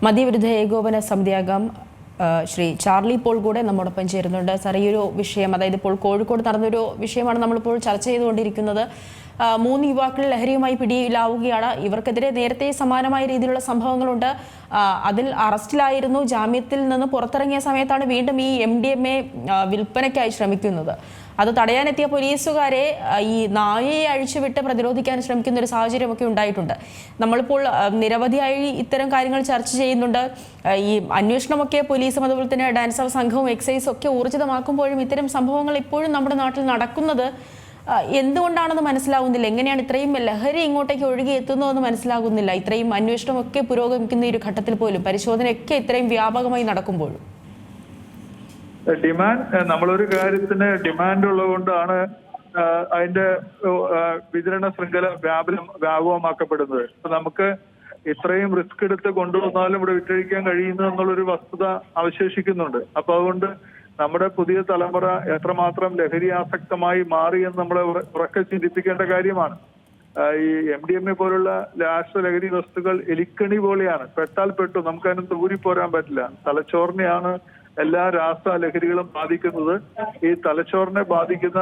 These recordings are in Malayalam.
മദ്യവിരുദ്ധ ഏകോപന സമിതി അംഗം ശ്രീ ചാർലി പോൾ കൂടെ നമ്മോടൊപ്പം ചേരുന്നുണ്ട്. സാർ, ഈ ഒരു വിഷയം, അതായത് ഇപ്പോൾ കോഴിക്കോട് നടന്നൊരു വിഷയമാണ് നമ്മളിപ്പോൾ ചർച്ച ചെയ്തുകൊണ്ടിരിക്കുന്നത്. 3 യുവാക്കൾ ലഹരിയുമായി പിടിയിലാവുകയാണ്. ഇവർക്കെതിരെ നേരത്തെ സമാനമായ രീതിയിലുള്ള സംഭവങ്ങളുണ്ട്. അതിൽ അറസ്റ്റിലായിരുന്നു. ജാമ്യത്തിൽ നിന്ന് പുറത്തിറങ്ങിയ സമയത്താണ് വീണ്ടും ഈ MDMA വിൽപ്പനയ്ക്കായി ശ്രമിക്കുന്നത്. അത് തടയാനെത്തിയ പോലീസുകാരെ ഈ നായയെ അഴിച്ചുവിട്ട് പ്രതിരോധിക്കാൻ ശ്രമിക്കുന്ന ഒരു സാഹചര്യമൊക്കെ ഉണ്ടായിട്ടുണ്ട്. നമ്മളിപ്പോൾ നിരവധിയായി ഇത്തരം കാര്യങ്ങൾ ചർച്ച ചെയ്യുന്നുണ്ട്. ഈ അന്വേഷണമൊക്കെ പോലീസും അതുപോലെ തന്നെ ഡാൻസ് ഓഫ് സംഘവും എക്സൈസും ഒക്കെ ഊർജിതമാക്കുമ്പോഴും ഇത്തരം സംഭവങ്ങൾ ഇപ്പോഴും നമ്മുടെ നാട്ടിൽ നടക്കുന്നത് എന്തുകൊണ്ടാണെന്ന് മനസ്സിലാകുന്നില്ല. എങ്ങനെയാണ് ഇത്രയും ലഹരി ഇങ്ങോട്ടേക്ക് ഒഴുകി എത്തുന്നതെന്ന് മനസ്സിലാകുന്നില്ല. ഇത്രയും അന്വേഷണമൊക്കെ പുരോഗമിക്കുന്ന ഈ ഒരു ഘട്ടത്തിൽ പോലും പരിശോധനയൊക്കെ ഇത്രയും വ്യാപകമായി നടക്കുമ്പോഴും ഡിമാൻഡ്, നമ്മളൊരു കാര്യത്തിന് ഡിമാൻഡ് ഉള്ളതുകൊണ്ടാണ് അതിന്റെ വിതരണ ശൃംഖല വ്യാപകമാക്കപ്പെടുന്നത്. ഇപ്പൊ നമുക്ക് ഇത്രയും റിസ്ക് എടുത്ത് കൊണ്ടുവന്നാലും ഇവിടെ വിറ്റഴിക്കാൻ കഴിയുന്നു എന്നുള്ളൊരു വസ്തുത അവശേഷിക്കുന്നുണ്ട്. അപ്പൊ അതുകൊണ്ട് നമ്മുടെ പുതിയ തലമുറ എത്രമാത്രം ലഹരി ആസക്തമായി മാറിയെന്ന് നമ്മളെ ഉറക്കെ ചിന്തിപ്പിക്കേണ്ട കാര്യമാണ്. ഈ MDMA പോലുള്ള രാസലഹരി വസ്തുക്കൾ എലിക്കണി പോലെയാണ്. പെട്ടാൽ പെട്ടു, നമുക്കതിന് ദൂരിപ്പോരാൻ പറ്റില്ല. തലച്ചോറിനെയാണ് എല്ലാ രാസലഹരികളും ബാധിക്കുന്നത്. ഈ തലച്ചോറിനെ ബാധിക്കുന്ന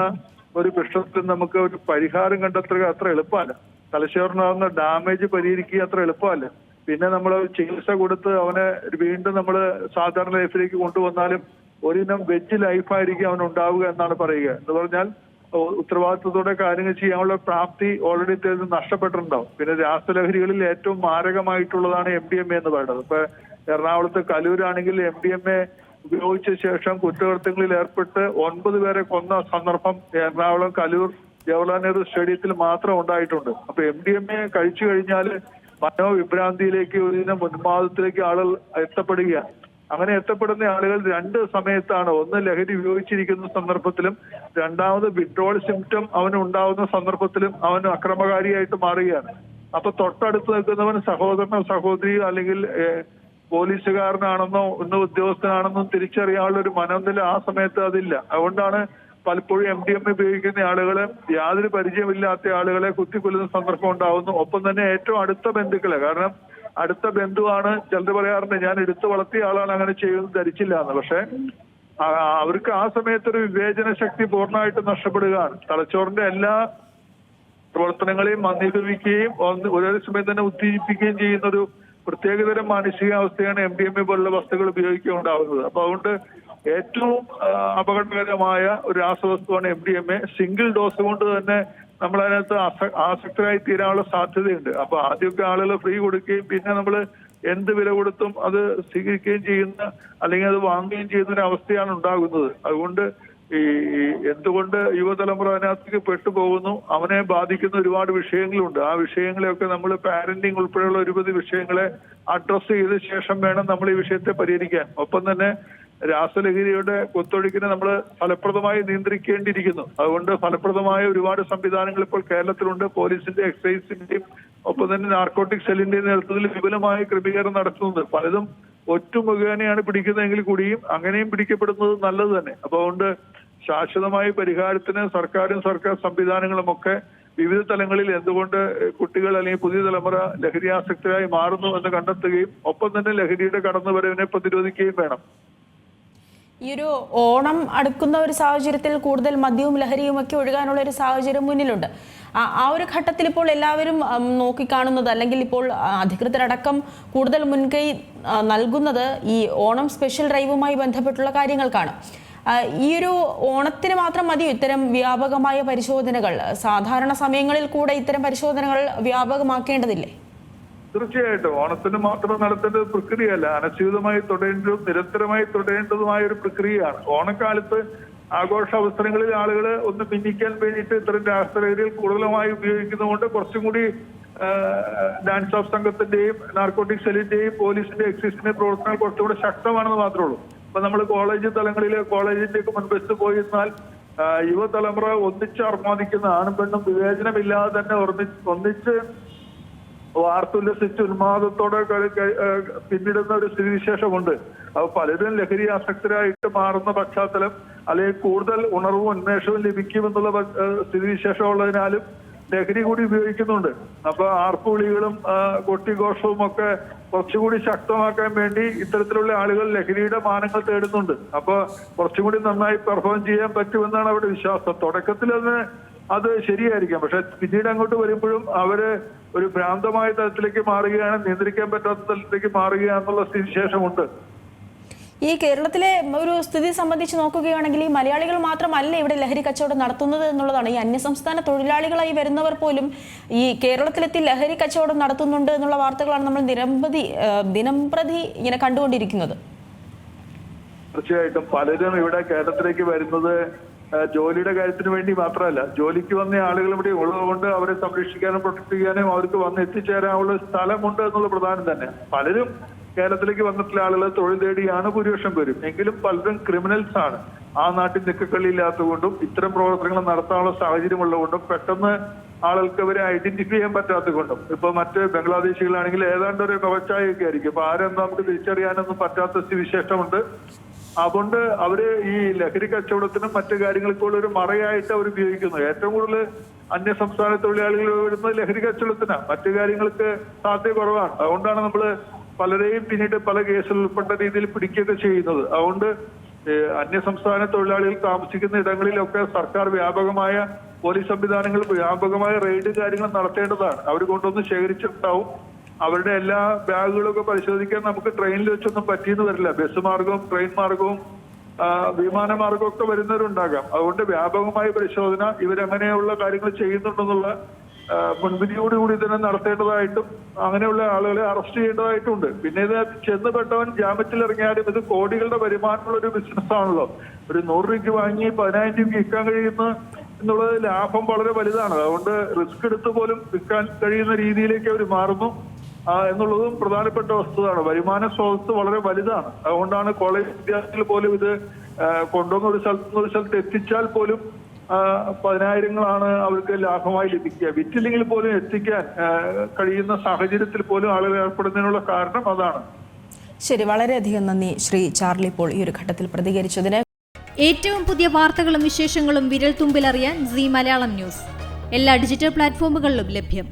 ഒരു പ്രശ്നത്തിൽ നമുക്ക് ഒരു പരിഹാരം കണ്ടെത്തുക അത്ര എളുപ്പമല്ല. തലച്ചോറിനാവുന്ന ഡാമേജ് പരിഹരിക്കുക അത്ര എളുപ്പമല്ല. പിന്നെ നമ്മൾ ചികിത്സ കൊടുത്ത് അവനെ വീണ്ടും നമ്മൾ സാധാരണ ലൈഫിലേക്ക് കൊണ്ടുവന്നാലും ഒരിനം വെജ് ലൈഫായിരിക്കും അവനുണ്ടാവുക എന്നാണ് പറയുക. എന്ന് പറഞ്ഞാൽ ഉത്തരവാദിത്വത്തോടെ കാര്യങ്ങൾ ചെയ്യാനുള്ള പ്രാപ്തി ഓൾറെഡി നഷ്ടപ്പെട്ടിട്ടുണ്ടാവും. പിന്നെ രാസലഹരികളിൽ ഏറ്റവും മാരകമായിട്ടുള്ളതാണ് MDMA എന്ന് പറയുന്നത്. ഇപ്പൊ എറണാകുളത്ത് കലൂരാണെങ്കിൽ MDMA ഉപയോഗിച്ച ശേഷം കുറ്റകൃത്യങ്ങളിൽ ഏർപ്പെട്ട് 9 പേരെ കൊന്ന സന്ദർഭം എറണാകുളം കലൂർ ജവഹർലാൽ നെഹ്റു സ്റ്റേഡിയത്തിൽ മാത്രം ഉണ്ടായിട്ടുണ്ട്. അപ്പൊ MDMA കഴിച്ചു കഴിഞ്ഞാൽ മനോവിഭ്രാന്തിയിലേക്ക്, ഒരുദിനം ഉന്മാദത്തിലേക്ക് ആളുകൾ എത്തപ്പെടുകയാണ്. അങ്ങനെ എത്തപ്പെടുന്ന ആളുകൾ 2 സമയത്താണ്. ഒന്ന് ലഹരി ഉപയോഗിച്ചിരിക്കുന്ന സന്ദർഭത്തിലും, രണ്ടാമത് വിഡ്രോൾ സിംറ്റം അവന് ഉണ്ടാവുന്ന സന്ദർഭത്തിലും അവൻ അക്രമകാരിയായിട്ട് മാറുകയാണ്. അപ്പൊ തൊട്ടടുത്ത് നിൽക്കുന്നവൻ സഹോദരനോ സഹോദരിയോ അല്ലെങ്കിൽ പോലീസുകാരനാണെന്നോ ഉദ്യോഗസ്ഥനാണെന്നോ തിരിച്ചറിയാനുള്ള ഒരു മനോനില ആ സമയത്ത് അതില്ല. അതുകൊണ്ടാണ് പലപ്പോഴും MDMA ഉപയോഗിക്കുന്ന ആളുകളെ, യാതൊരു പരിചയമില്ലാത്ത ആളുകളെ കുത്തിക്കൊല്ലുന്ന സന്ദർഭം ഉണ്ടാവുന്നു. ഒപ്പം തന്നെ ഏറ്റവും അടുത്ത ബന്ധുക്കളെ, കാരണം അടുത്ത ബന്ധുവാണ്. ചിലർ പറയാറുണ്ട് ഞാൻ എടുത്തു വളർത്തിയ ആളാണ് അങ്ങനെ ചെയ്യുന്നത്, ധരിച്ചില്ല എന്ന്. പക്ഷെ അവർക്ക് ആ സമയത്തൊരു വിവേചന ശക്തി പൂർണ്ണമായിട്ട് നഷ്ടപ്പെടുകയാണ്. തലച്ചോറിന്റെ എല്ലാ പ്രവർത്തനങ്ങളെയും മന്ദീകരിക്കുകയും ഒരേ സമയം തന്നെ ഉത്തേജിപ്പിക്കുകയും ചെയ്യുന്ന ഒരു പ്രത്യേകതരം മാനസികാവസ്ഥയാണ് MDMA പോലുള്ള വസ്തുക്കൾ ഉപയോഗിക്കുകയുണ്ടാവുന്നത്. അപ്പൊ അതുകൊണ്ട് ഏറ്റവും അപകടകരമായ ഒരു രാസവസ്തുവാണ് MDMA. സിംഗിൾ ഡോസ് കൊണ്ട് തന്നെ നമ്മളതിനകത്ത് ആസക്തരായി തീരാനുള്ള സാധ്യതയുണ്ട്. അപ്പൊ ആദ്യമൊക്കെ ആളുകൾ ഫ്രീ കൊടുക്കുകയും പിന്നെ നമ്മൾ എന്ത് വില കൊടുത്തും അത് സ്വീകരിക്കുകയും ചെയ്യുന്ന, അല്ലെങ്കിൽ അത് വാങ്ങുകയും ചെയ്യുന്ന ഒരു അവസ്ഥയാണ് ഉണ്ടാകുന്നത്. അതുകൊണ്ട് ഈ എന്തുകൊണ്ട് യുവതലമുറ അതിനകത്തേക്ക് പെട്ടുപോകുന്നു, അവനെ ബാധിക്കുന്ന ഒരുപാട് വിഷയങ്ങളുണ്ട്. ആ വിഷയങ്ങളെയൊക്കെ നമ്മൾ പാരന്റിങ് ഉൾപ്പെടെയുള്ള ഒരുപതി വിഷയങ്ങളെ അഡ്രസ് ചെയ്ത ശേഷം വേണം നമ്മൾ ഈ വിഷയത്തെ പരിഹരിക്കാൻ. ഒപ്പം തന്നെ രാസലഹരിയുടെ കുത്തൊഴുക്കിനെ നമ്മൾ ഫലപ്രദമായി നിയന്ത്രിക്കേണ്ടിയിരിക്കുന്നു. അതുകൊണ്ട് ഫലപ്രദമായ ഒരുപാട് സംവിധാനങ്ങൾ ഇപ്പോൾ കേരളത്തിലുണ്ട്. പോലീസിന്റെ, എക്സൈസിന്റെയും ഒപ്പം തന്നെ നാർക്കോട്ടിക് സെല്ലിന്റെയും നേതൃത്വത്തിൽ വിപുലമായ ക്രമീകരണം നടത്തുന്നത്. പലതും ഒറ്റ മുഖേനയാണ് പിടിക്കുന്നതെങ്കിൽ കൂടിയും അങ്ങനെയും പിടിക്കപ്പെടുന്നത് നല്ലത് തന്നെ. അപ്പൊ അതുകൊണ്ട് ശാശ്വതമായ പരിഹാരത്തിന് സർക്കാരും സർക്കാർ സംവിധാനങ്ങളും ഒക്കെ വിവിധ തലങ്ങളിൽ എന്തുകൊണ്ട് കുട്ടികൾ അല്ലെങ്കിൽ പുതിയ തലമുറ ലഹരിയാസക്തരായി മാറുന്നു എന്ന് കണ്ടെത്തുകയും ഒപ്പം തന്നെ ലഹരിയുടെ കടന്നുവരവിനെ പ്രതിരോധിക്കുകയും വേണം. ഈ ഒരു ഓണം അടുക്കുന്ന ഒരു സാഹചര്യത്തിൽ കൂടുതൽ മദ്യവും ലഹരിയും ഒക്കെ ഒഴുകാനുള്ള ഒരു സാഹചര്യം മുന്നിലുണ്ട്. ആ ഒരു ഘട്ടത്തിൽ ഇപ്പോൾ എല്ലാവരും നോക്കിക്കാണുന്നത്, അല്ലെങ്കിൽ ഇപ്പോൾ അധികൃതരടക്കം കൂടുതൽ മുൻകൈ നൽകുന്നത് ഈ ഓണം സ്പെഷ്യൽ ഡ്രൈവുമായി ബന്ധപ്പെട്ടുള്ള കാര്യങ്ങൾക്കാണ്. ഈ ഒരു ഓണത്തിന് മാത്രം മതിയോ ഇത്തരം വ്യാപകമായ പരിശോധനകൾ? സാധാരണ സമയങ്ങളിൽ കൂടെ ഇത്തരം പരിശോധനകൾ വ്യാപകമാക്കേണ്ടതില്ലേ? തീർച്ചയായിട്ടും ഓണത്തിന് മാത്രം നടത്തേണ്ട ഒരു പ്രക്രിയയല്ല, അനശ്ചിതമായി തുടരേണ്ടതും നിരന്തരമായി തുടരേണ്ടതുമായ ഒരു പ്രക്രിയയാണ്. ഓണക്കാലത്ത് ആഘോഷ അവസരങ്ങളിൽ ആളുകൾ ഒന്ന് ഭിന്നിക്കാൻ വേണ്ടിയിട്ട് ഇത്തരം രാസലഹരികൾ കൂടുതലുമായി ഉപയോഗിക്കുന്നതുകൊണ്ട് കുറച്ചും കൂടി ഡാൻസ് ഓഫ് സംഘത്തിന്റെയും നാർക്കോട്ടിക് സെല്ലിന്റെയും പോലീസിന്റെ എക്സൈസിന്റെയും പ്രവർത്തനങ്ങൾ കുറച്ചുകൂടി ശക്തമാണെന്ന് മാത്രമേ ഉള്ളൂ. അപ്പൊ നമ്മൾ കോളേജ് തലങ്ങളിൽ കോളേജിന്റെ മുൻവശത്ത് പോയിരുന്നാൽ യുവതലമുറ ഒന്നിച്ച് അർമാദിക്കുന്ന, ആണും പെണ്ണും വിവേചനമില്ലാതെ തന്നെ ഒന്നിച്ച് വാർത്തുല്ലസിച്ച് ഉന്മാദത്തോടെ പിന്നിടുന്ന ഒരു സ്ഥിതിവിശേഷമുണ്ട്. അപ്പൊ പലരും ലഹരി ആസക്തരായിട്ട് മാറുന്ന പശ്ചാത്തലം, അല്ലെങ്കിൽ കൂടുതൽ ഉണർവും ഉന്മേഷവും ലഭിക്കുമെന്നുള്ള സ്ഥിതിവിശേഷം ഉള്ളതിനാലും ലഹരി കൂടി ഉപയോഗിക്കുന്നുണ്ട്. അപ്പൊ ആർപ്പുവിളികളും കൊട്ടിഘോഷവും ഒക്കെ കുറച്ചുകൂടി ശക്തമാക്കാൻ വേണ്ടി ഇത്തരത്തിലുള്ള ആളുകൾ ലഹരിയുടെ മാനങ്ങൾ തേടുന്നുണ്ട്. അപ്പൊ കുറച്ചുകൂടി നന്നായി പെർഫോം ചെയ്യാൻ പറ്റുമെന്നാണ് അവരുടെ വിശ്വാസം. തുടക്കത്തിൽ അത് ശരിയായിരിക്കാം, പക്ഷെ പിന്നീട് അങ്ങോട്ട് വരുമ്പോഴും അവര് ഒരു ഭ്രാന്തമായ തലത്തിലേക്ക് മാറുകയാണ്, നിയന്ത്രിക്കാൻ പറ്റാത്ത തലത്തിലേക്ക് മാറുകയാണെന്നുള്ള സ്ഥിതിവിശേഷമുണ്ട്. ഈ കേരളത്തിലെ ഒരു സ്ഥിതി സംബന്ധിച്ച് നോക്കുകയാണെങ്കിൽ ഈ മലയാളികൾ മാത്രമല്ല ഇവിടെ ലഹരി കച്ചവടം നടത്തുന്നത് എന്നുള്ളതാണ്. ഈ അന്യസംസ്ഥാന തൊഴിലാളികളായി വരുന്നവർ പോലും ഈ കേരളത്തിലെത്തി ലഹരി കച്ചവടം നടത്തുന്നുണ്ട് എന്നുള്ള വാർത്തകളാണ് നമ്മൾ ദിനംപ്രതി ഇങ്ങനെ കണ്ടുകൊണ്ടിരിക്കുന്നത്. തീർച്ചയായിട്ടും പലരും ഇവിടെ കേരളത്തിലേക്ക് വരുന്നത് ജോലിയുടെ കാര്യത്തിന് വേണ്ടി മാത്രമല്ല, ജോലിക്ക് വന്ന ആളുകൾ ഇവിടെ ഉള്ളതുകൊണ്ട് അവരെ സംരക്ഷിക്കാനും പ്രൊട്ടക്ട് ചെയ്യാനും അവർക്ക് വന്ന് എത്തിച്ചേരാനുള്ള സ്ഥലമുണ്ട് എന്നുള്ള പ്രധാനം തന്നെ. പലരും കേരളത്തിലേക്ക് വന്നിട്ടുള്ള ആളുകൾ തൊഴിൽ തേടിയാണ് ഭൂരിപക്ഷം പേരും. എങ്കിലും പലരും ക്രിമിനൽസ് ആണ്. ആ നാട്ടിൽ നിക്കക്കള്ളിയില്ലാത്തതുകൊണ്ടും ഇത്തരം പ്രവർത്തനങ്ങൾ നടത്താനുള്ള സാഹചര്യമുള്ളതുകൊണ്ടും പെട്ടെന്ന് ആളുകൾക്ക് അവരെ ഐഡന്റിഫൈ ചെയ്യാൻ പറ്റാത്തതുകൊണ്ടും, ഇപ്പൊ മറ്റ് ബംഗ്ലാദേശികളാണെങ്കിൽ ഏതാണ്ട് ഒരു കവച്ചായൊക്കെ ആയിരിക്കും. അപ്പൊ ആരെന്ന് നമുക്ക് തിരിച്ചറിയാനൊന്നും പറ്റാത്ത സ്ഥിതിവിശേഷമുണ്ട്. അതുകൊണ്ട് അവര് ഈ ലഹരി കച്ചവടത്തിനും മറ്റു കാര്യങ്ങൾക്കുള്ള ഒരു മറയായിട്ട് അവർ ഉപയോഗിക്കുന്നു. ഏറ്റവും കൂടുതൽ അന്യ സംസ്ഥാന തൊഴിലാളികൾ വരുന്നത് ലഹരി കച്ചവടത്തിനാണ്, മറ്റു കാര്യങ്ങൾക്ക് സാധ്യത കുറവാണ്. അതുകൊണ്ടാണ് നമ്മൾ പലരെയും പിന്നീട് പല കേസിൽ ഉൾപ്പെട്ട രീതിയിൽ പിടിക്കുകയൊക്കെ ചെയ്യുന്നത്. അതുകൊണ്ട് അന്യ സംസ്ഥാന തൊഴിലാളികൾ താമസിക്കുന്ന ഇടങ്ങളിലൊക്കെ സർക്കാർ വ്യാപകമായ പോലീസ് സംവിധാനങ്ങൾ വ്യാപകമായ റെയ്ഡ് കാര്യങ്ങൾ നടത്തേണ്ടതാണ്. അവർ കൊണ്ടൊന്ന് ശേഖരിച്ചിട്ടുണ്ടാവും. അവരുടെ എല്ലാ ബാഗുകളൊക്കെ പരിശോധിക്കാൻ നമുക്ക് ട്രെയിനിൽ വെച്ചൊന്നും പറ്റിയെന്ന് വരില്ല. ബസ് മാർഗവും ട്രെയിൻ മാർഗവും വിമാനമാർഗവും ഒക്കെ വരുന്നവരുണ്ടാകാം. അതുകൊണ്ട് വ്യാപകമായ പരിശോധന ഇവരങ്ങനെയുള്ള കാര്യങ്ങൾ ചെയ്യുന്നുണ്ടെന്നുള്ള മുൻവിധിയോടുകൂടി തന്നെ നടത്തേണ്ടതായിട്ടും അങ്ങനെയുള്ള ആളുകളെ അറസ്റ്റ് ചെയ്യേണ്ടതായിട്ടുണ്ട്. പിന്നെ ഇത് ചെന്നുപെട്ടവൻ ജാമ്യത്തിൽ ഇറങ്ങിയാലും ഇത് കോടികളുടെ വരുമാനമുള്ള ഒരു ബിസിനസ് ആണല്ലോ. ഒരു 100 രൂപയ്ക്ക് വാങ്ങി 10,000 രൂപയ്ക്ക് വിൽക്കാൻ കഴിയുന്ന എന്നുള്ളത് ലാഭം വളരെ വലുതാണ്. അതുകൊണ്ട് റിസ്ക് എടുത്ത് പോലും വിൽക്കാൻ കഴിയുന്ന രീതിയിലേക്ക് അവർ മാറുന്നു എന്നുള്ളതും പ്രധാനപ്പെട്ട വസ്തുതയാണ്. വരുമാന സ്രോതസ് വളരെ വലുതാണ്. അതുകൊണ്ടാണ് കോളേജ് വിദ്യാർത്ഥികൾ പോലും ഇത് കൊണ്ടുവന്ന ഒരു സ്ഥലത്ത് എത്തിച്ചാൽ പോലും 10,000-ങ്ങളാണ് അവർക്ക് ലാഭമായി ലഭിക്കുക. വിറ്റില്ലെങ്കിൽ പോലും എത്തിക്കാൻ കഴിയുന്ന സാഹചര്യത്തിൽ പോലും ആളുകൾ ഏർപ്പെടുന്നതിനുള്ള കാരണം അതാണ്. ശരി, വളരെയധികം നന്ദി ശ്രീ ചാർലി പോൾ ഈ ഒരു ഘട്ടത്തിൽ പ്രതികരിച്ചതിന്. ഏറ്റവും പുതിയ വാർത്തകളും വിശേഷങ്ങളും വിരൽ തുമ്പിലറിയാൻ സീ മലയാളം ന്യൂസ് എല്ലാ ഡിജിറ്റൽ പ്ലാറ്റ്ഫോമുകളിലും ലഭ്യം.